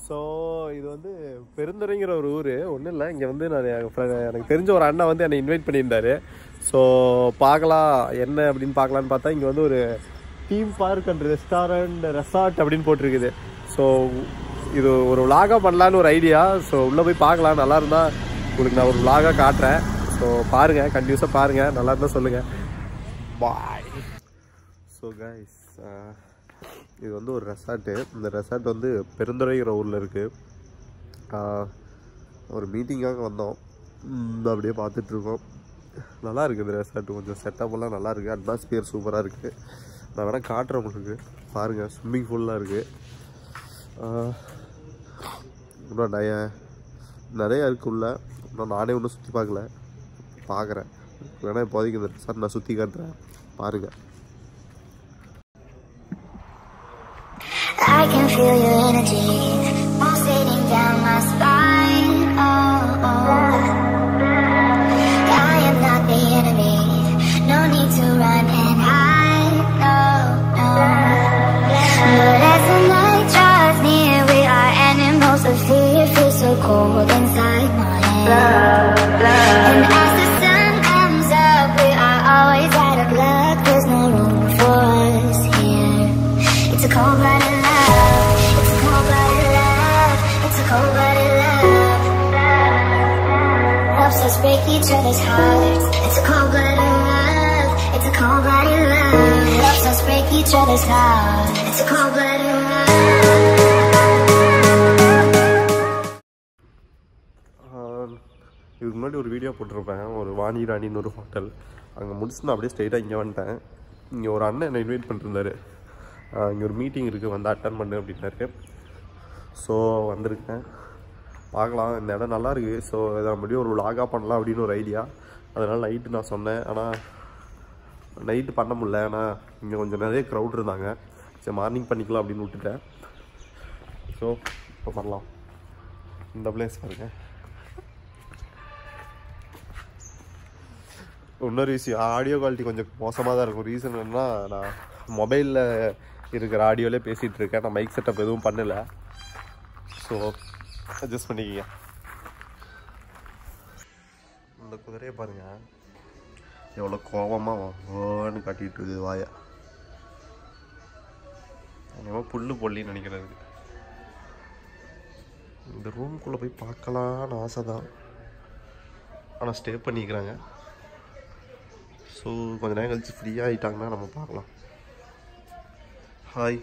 So இது வந்து பெருந்துறைங்கிற ஒரு ஊர் ஒன்றும் இல்லை. இங்கே வந்து நான் எனக்கு தெரிஞ்ச ஒரு அண்ணா வந்து என்னை இன்வைட் பண்ணியிருந்தாரு. ஸோ பார்க்கலாம் என்ன அப்படின்னு பார்க்கலான்னு பார்த்தா இங்கே வந்து ஒரு தீம் பார்க் அண்ட் ரெசார்ட் அப்படின்னு போட்டிருக்குது. ஸோ இது ஒரு விலாகாக பண்ணலான்னு ஒரு ஐடியா. ஸோ உள்ளே போய் பார்க்கலாம். நல்லா இருந்தால் உங்களுக்கு நான் ஒரு விலாகாக காட்டுறேன். ஸோ பாருங்கள், கண்டினியூஸாக பாருங்கள், நல்லா இருந்தால் சொல்லுங்கள். பாய். ஸோ கைஸ், இது வந்து ஒரு ரெசார்ட்டு. இந்த ரெசார்ட் வந்து பெருந்துறைங்கிற ஊரில் இருக்குது. ஒரு மீட்டிங்காக வந்தோம், அப்படியே பார்த்துட்ருக்கோம். நல்லா இருக்குது இந்த ரெசார்ட்டு. கொஞ்சம் செட்டப்பெல்லாம் நல்லா இருக்குது. அட்மாஸ்பியர் சூப்பராக இருக்குது. நான் வேணால் காட்டுறேன் உங்களுக்கு, பாருங்கள். ஸ்விம்மிங் பூல்லாம் இருக்குது. இன்னும் நிறையா இருக்குள்ள. இன்னும் நானே ஒன்றும் சுற்றி பார்க்குறேன். வேணால் இப்போதைக்கு இந்த ரெசார்ட் நான் சுற்றி காட்டுறேன், பாருங்கள். I can feel your energy pulsating down my spine. Oh, oh. I am not the enemy. No need to run and hide. No, no. But as the night draws near, we are animals of fear. Feel so cold inside my head. And as the sun comes up, we are always out of luck. There's no room for us here. It's a cold-blooded Let's break each other's hearts. It's a cold-blooded love. It's a cold-blooded love. Helps us break each other's hearts. It's a cold-blooded love. இதுக்கு முன்னாடி ஒரு video போட்டிருப்பேன், ஒரு வாணி ராணின்னு ஒரு hotel. அங்கே முடிச்சுட்டு நான் அப்படியே ஸ்ட்ரெயிட்டாக இங்கே வந்துட்டேன். இங்கே ஒரு அண்ணன் என்னை இன்வைட் பண்ணிருந்தாரு. இங்கே ஒரு மீட்டிங் இருக்குது, வந்து அட்டன் பண்ணு அப்படின்னாரு. ஸோ வந்திருக்கேன், பார்க்கலாம். இந்த இடம் நல்லா இருக்குது. ஸோ இதை மறுபடியும் ஒரு விலாகாக பண்ணலாம் அப்படின்னு ஒரு ஐடியா. அதனால் நைட்டு நான் சொன்னேன், ஆனால் நைட்டு பண்ண முடியல. ஆனால் இங்கே கொஞ்சம் நிறைய க்ரௌட் இருந்தாங்க. சரி மார்னிங் பண்ணிக்கலாம் அப்படின்னு விட்டுட்டேன். ஸோ இப்போ பண்ணலாம். இந்த பிளேஸ் பாருங்க. இன்னொரு விஷயம், ஆடியோ குவாலிட்டி கொஞ்சம் மோசமாக தான் இருக்கும். ரீசன் என்னன்னா, நான் மொபைலில் இருக்கிற ஆடியோவிலே பேசிகிட்டு இருக்கேன். நான் மைக் செட்டப் எதுவும் பண்ணலை. ஸோ அட்ஜஸ்ட் பண்ணிக்கிங்க. இந்த குதிரையை பாருங்கள், எவ்வளோ கோபமாக ஓன்னு காட்டிகிட்டு இருக்குது வாயை. என்னமோ புல்லு பொல்லின்னு நினைக்கிறது. இந்த ரூம்குள்ளே போய் பார்க்கலான்னு ஆசை தான், ஆனால் ஸ்டே பண்ணிக்கிறாங்க. ஸோ கொஞ்ச நேரம் கழிச்சு ஃப்ரீயாக ஆகிட்டாங்கன்னா நம்ம பார்க்கலாம். ஹாய்,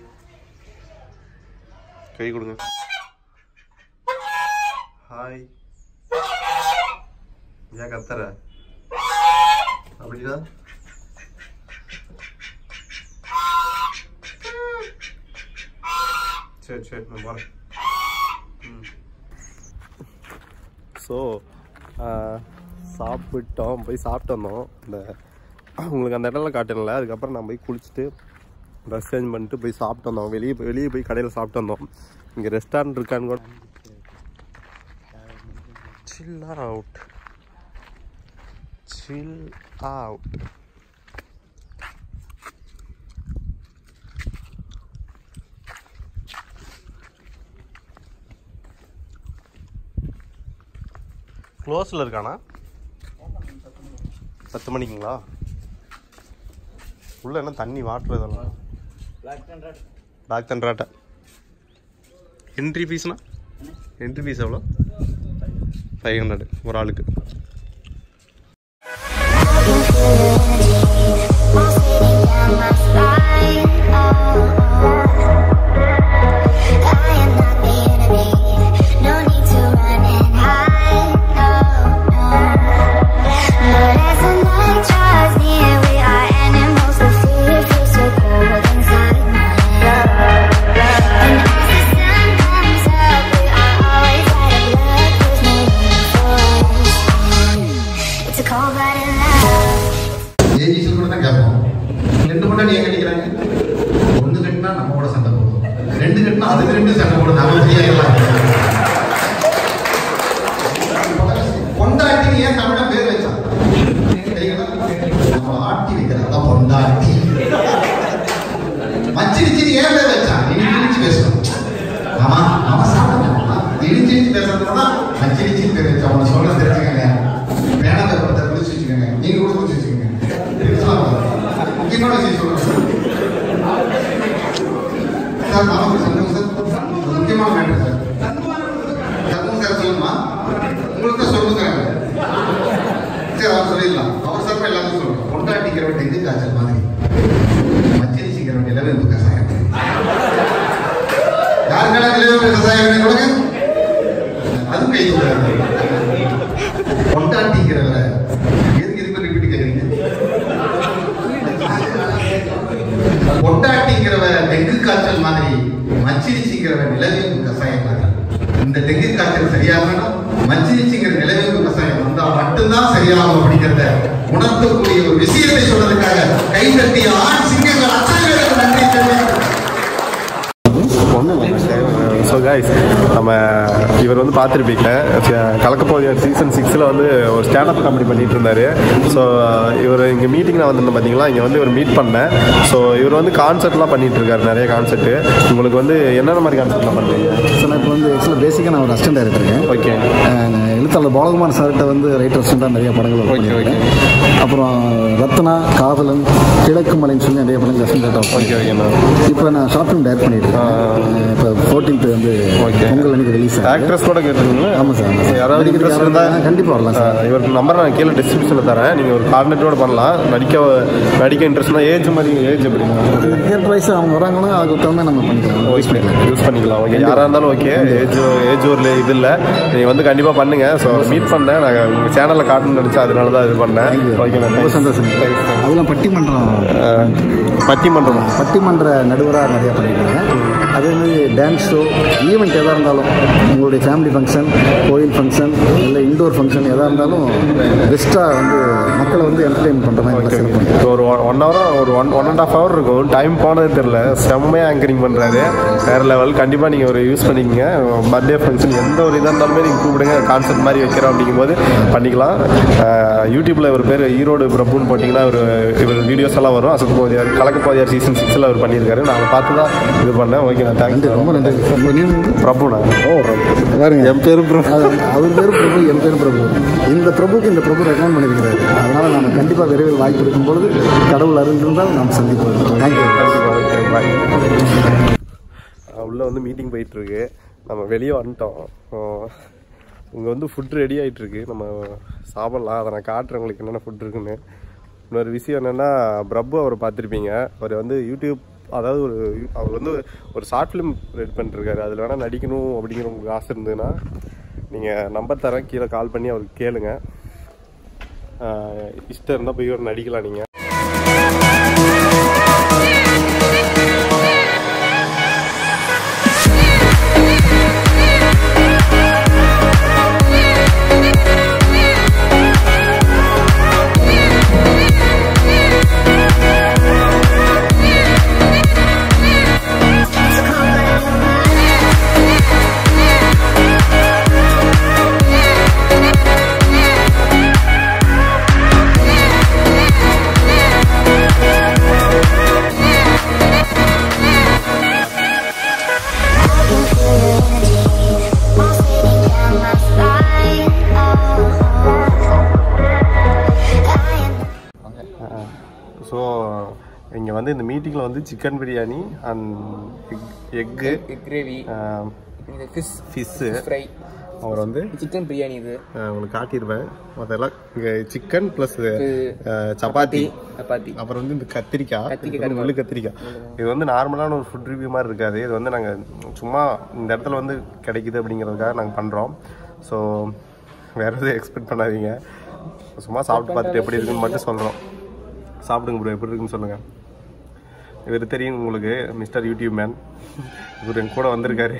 கை கொடுங்க. ஹாய், ஏன் கத்துற அப்படின்னா? சரி சரி நான் வரேன். ஸோ சாப்பிட்டோம், போய் சாப்பிட்டு வந்தோம். இந்த உங்களுக்கு அந்த இடம்லாம் காட்டல. அதுக்கப்புறம் நான் போய் குளிச்சுட்டு ட்ரெஸ் சேஞ்ச் பண்ணிட்டு போய் சாப்பிட்டு வந்தோம். வெளியே போய் கடையில் சாப்பிட்டு வந்தோம். இங்கே ரெஸ்டாரண்ட் இருக்கான்னு கூட. Chill out. க்ளோஸில் இருக்கானா? 10 மணிக்குங்களா? உள்ள என்ன தண்ணி வாட்டர் இதெல்லாம்? பிளாக் தண்டராட்டை. என்ட்ரி ஃபீஸ்னா? என்ட்ரி ஃபீஸ் எவ்வளோ? 500 ஒரு ஆளுக்கு. தான் மச்சினிச்சின்னு பேர் வச்சு அவங்க சொல்ல தெரிஞ்சுக்கங்க. பேனத்தை படத்தை குறிச்சு வச்சுக்கோங்க. நீங்க கூட குறிச்சு வச்சுக்கோங்க. முக்கியமான விஷயம் சொல்லுங்க சார். நமக்கு சண்முகம் சார் முக்கியமான மேட்டர் சார். சண்முகம் சார் சொல்லுமா உங்களுக்கு தான் சொல்லுங்கிறாங்க. சரி அவர் சொல்லிடலாம். அவர் சார்பா எல்லாத்தையும் சொல்லுவோம். பொண்டாட்டிக்கிற டெங்கு காய்ச்சல் மாதிரி மச்சினிச்சிக்கிற நிலவேம்பு கசாயம். யாருக்கெல்லாம் நிலவேம்பு கசாயம் கொடுங்க. அதுவும் கை கொடுக்குறாங்க. பொண்டாட்டிக்கிறவர எதுக்கு இதுக்கு ரிப்பீட் கேட்குறீங்க? பொண்டாட்டிக்கிறவ டெங்கு காய்ச்சல் மாதிரி மச்சினிச்சிக்கிறவ நிலவேம்பு கசாயம் மாதிரி. இந்த டெங்கு காய்ச்சல் சரியாகனா மச்சினிச்சிங்கிற நிலவேம்பு கசாயம் வந்தா மட்டும்தான் சரியாகும் அப்படிங்கிறத உணர்த்தக்கூடிய ஒரு விஷயத்தை சொல்றதுக்காக கை தட்டிய ஆண் சிங்கங்கள் அத்தனை நன்றி தெரிவிக்கிறேன். ஸோ கைஸ், நம்ம இவர் வந்து பார்த்துருப்பீங்க கலக்கப்போதியார் சீசன் 6 வந்து ஒரு ஸ்டாண்டப் காமெடி பண்ணிட்டு இருந்தார். ஸோ இவர் இங்கே மீட்டிங் நான் வந்திருந்தேன் பார்த்தீங்களா, இங்கே வந்து இவர் மீட் பண்ணேன். ஸோ இவர் வந்து கான்செர்ட்லாம் பண்ணிட்டு இருக்காரு, நிறைய கான்செர்ட்டு. உங்களுக்கு வந்து என்னென்ன மாதிரி கான்செர்ட்லாம் பண்ணுறீங்க? ஸோ நான் இப்போ வந்து ஆக்சுவலாக பேசிக்காக நான் ஒரு அசிஸ்டன்ட் டைரக்டர் இருக்கேன். ஓகே. எழுத்தாளர் பாலகுமார் சார்கிட்ட வந்து ரைட்டர் அசிஸ்டண்டாக நிறைய படங்கள் ஓகே. அப்புறம் ரத்னா, காதலன், கிழக்கு மலைன்னு சொல்லி நிறைய படங்கள் அசிஸ்டன்ட் டைரக்டர். ஓகே ஓகேண்ணா. இப்போ நான் ஷார்ட் ஃபிலிம் டைரக்ட் பண்ணிட்டு இருக்கேன். இப்போ 14th வந்து பொங்கல் அன்னைக்கு ரிலீஸ் ஆகும். ஆக்ட்ரஸ் கூட கேட்டுருங்களா? ஆமாம் சார். யாராவது இன்ட்ரெஸ்ட் இருந்தால் கண்டிப்பாக வரலாம் சார். இவருக்கு நம்பர் நான் கீழே டிஸ்கிரிப்ஷனில் தரேன். நீங்கள் ஒரு கார்டினேட்டரோட பண்ணலாம். நடிக்க இன்ட்ரெஸ்ட்னா ஏஜ் மாதிரி ஏஜ் எப்படின்னா இயர் வைஸ் அவங்க வராங்கன்னா அதுக்கு தகுந்த நம்ம பண்ணிக்கலாம், யூஸ் பண்ணிக்கலாம். ஓகே, யாராக இருந்தாலும் ஓகே. ஏஜ் ஒரு இது இல்லை. நீங்கள் வந்து கண்டிப்பாக பண்ணுங்கள். ஸோ மீட் பண்ணேன், நாங்கள் உங்கள் சேனலில் காட்டணும்னு நினச்சேன், அதனால தான் இது பண்ணேன். ஓகே, ரொம்ப சந்தோஷம். அதெல்லாம் பட்டிமன்ற நடுவராக நிறையா பண்ணியிருக்காங்க. அதே மாதிரி டான்ஸ் ஷோ, ஈவெண்ட் எதாக இருந்தாலும், உங்களுடைய ஃபேமிலி ஃபங்க்ஷன், கோயில் ஃபங்க்ஷன், இல்லை இண்டோர் ஃபங்க்ஷன் எதாக இருந்தாலும் பெஸ்ட்டாக வந்து மக்களை வந்து என்டர்டெயின் பண்ணுற மாதிரி ஒரு 1 hour ஒரு 1.5 hour இருக்கும். டைம் போனதே தெரியல. செம்மையாக ஆங்கரிங் பண்ணுறாரு, வேறு லெவல். கண்டிப்பாக நீங்கள் ஒரு யூஸ் பண்ணிக்கங்க. பர்த்டே ஃபங்க்ஷன் எந்த ஒரு இதாக இருந்தாலுமே நீங்கள் கூப்பிடுங்க. கான்செப்ட் மாதிரி வைக்கிறோம் அப்படிங்கும்போது பண்ணிக்கலாம். யூடியூப்பில் ஒரு பேர் ஈரோடு பிரபுன்னு போட்டிங்கன்னா இவர் வீடியோஸ் எல்லாம் வரும். அசத்துப்போதியார் கலக்கப்போதியார் சீசன் 6 அவர் பண்ணியிருக்காரு. நான் பார்த்து தான் இது பண்ணேன். ஓகே, நான் தேங்க்யூ. ரொம்ப நன்றி. பிரபுண்ணா. பாருங்க, என் பேர் பிரபு, அவர் பேர் பிரபு, என் பேர் பிரபு. இந்த பிரபுக்கு இந்த பிரபு ரெக்கமெண்ட் பண்ணியிருக்கிறாரு. அதனால் நம்ம கண்டிப்பாக விரைவில் வாய்ப்பு இருக்கும் பொழுது கடவுள் அறிந்திருந்தால் நாம் சந்திப்போம். தேங்க்யூ. பாய். உள்ளே வந்து மீட்டிங் போயிட்டுருக்கு. நம்ம வெளியே வந்துட்டோம். இங்கே வந்து ஃபுட் ரெடி ஆகிட்டுருக்கு. நம்ம சாப்பிட்லாம். அதை நான் காட்டுறேன் உங்களுக்கு என்னென்ன ஃபுட் இருக்குன்னு. இன்னொரு விஷயம் என்னென்னா, பிரபு அவரை பார்த்துருப்பீங்க. அவர் வந்து யூடியூப், அதாவது அவர் வந்து ஒரு ஷார்ட் ஃபிலிம் ரெடி பண்ணிருக்காரு. அதில் வேணால் நடிக்கணும் அப்படிங்கிற உங்களுக்கு ஆசை இருந்ததுன்னா நீங்கள் நம்பர் தரேன், கீழே கால் பண்ணி அவருக்கு கேளுங்க. இஷ்டம் இருந்தால் போய் ஒரு நடிக்கலாம் நீங்கள். ஸோ இங்கே வந்து இந்த மீட்டிங்கில் வந்து chicken biryani and egg gravy, fish fry, அவர் வந்து சிக்கன் பிரியாணி. இது உங்களுக்கு காட்டியிருப்பேன். அதெல்லாம் இங்கே சிக்கன் ப்ளஸ் சப்பாத்தி, அப்புறம் வந்து இந்த கத்திரிக்காய், முள்ளு கத்திரிக்காய். இது வந்து நார்மலான ஒரு ஃபுட் ரிவ்யூ மாதிரி இருக்காது. இது வந்து நாங்கள் சும்மா இந்த இடத்துல வந்து கிடைக்குது அப்படிங்கிறதுக்காக நாங்கள் பண்ணுறோம். ஸோ வேறு எதுவும் எக்ஸ்பெக்ட் பண்ணாதீங்க. சும்மா சாப்பிட்டு பார்த்துட்டு எப்படி இருக்குன்னு மட்டும் சொல்கிறோம். சாப்பிடுங்க ப்ரோ, எப்படி இருக்குன்னு சொல்லுங்கள். இவர் தெரியும் உங்களுக்கு, மிஸ்டர் யூடியூப் மேன். இவர் என் கூட வந்திருக்காரு.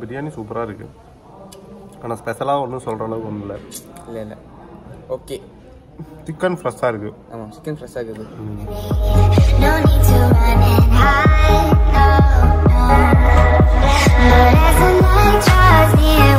பிரியாணி சூப்பராக இருக்குது. ஆனால் ஸ்பெஷலாக ஒன்றும் சொல்கிற அளவுக்கு ஒன்றும் இல்லை. இல்லை ஓகே. சிக்கன் ஃப்ரெஷ்ஷாக இருக்குது. ஆமாம், சிக்கன் ஃப்ரெஷ்ஷாக இருக்குது. No need to run and hide, no, no. But as the night draws near